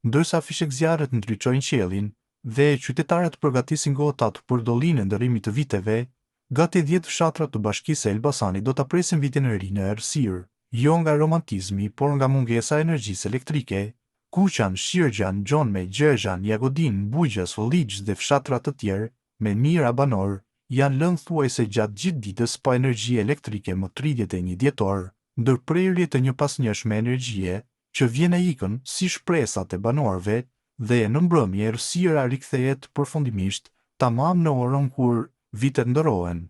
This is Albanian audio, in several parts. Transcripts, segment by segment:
ndërsa fishekzjarët ndriçojnë qiellin dhe qytetarët përgatisin gotat për dollinë e ndërrimit të viteve, gati 10 fshatra të Bashkisë së Elbasanit do ta presin vitin e ri në errësirë, jo nga romantizmi, por nga mungesa e energjisë elektrike. Kuqan, Shirgjan, Gjonme, Gjergjan, Jagodin, Bujqas, Lixh dhe fshatra të tjerë me mijëra banor janë lënë thuajse gjatë gjithë ditës pa energji elektrike më 31 dhjetor, ndërprerje të një pasnjëshme energjie që vjen e ikën si shpresat e banorëve dhe në mbrëmje errësira rikthehet përfundimisht tamam në orën kur vitet ndërohen.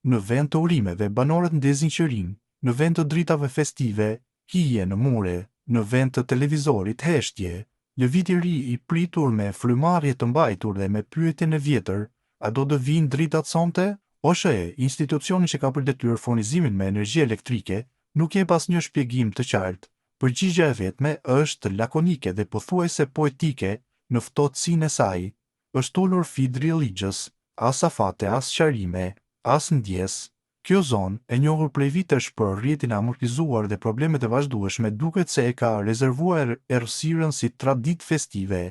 Në vend të urimeve banorët ndezin qërin, në vend të dritave festive, hije në mure, në vend të televizorit heshtje, lëvizje ri i pritur me frymarrje të mbajtur dhe me pyetjen e vjetër, a do të vinë dritat sonte? OSHE, institucioni që ka për detyrë furnizimin me energji elektrike, nuk jep asnjë shpjegim të qartë. Përgjigjja e vetme është lakonike dhe pothuajse poetike në ftohtësinë e saj. Është ulur Fidri Ligjës, as afate, as qarime, as ndjes. Kjo zonë, e njohur prej vitesh për rrjetin e amortizuar dhe problemet e vazhdueshme, duket se e ka rezervuar errësirën si traditë festive.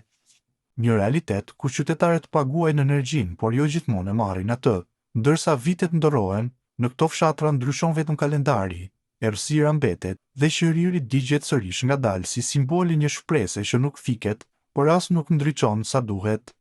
Një realitet ku qytetarët paguajnë energjinë, por jo gjithmonë e marrin atë. Ndërsa vitet ndërohen, në këto fshatra ndryshon vetëm kalendari, errësira mbetet dhe qëriri digjet sërish ngadalë si simboli një shprese që nuk fiket, por as nuk ndriçon sa duhet.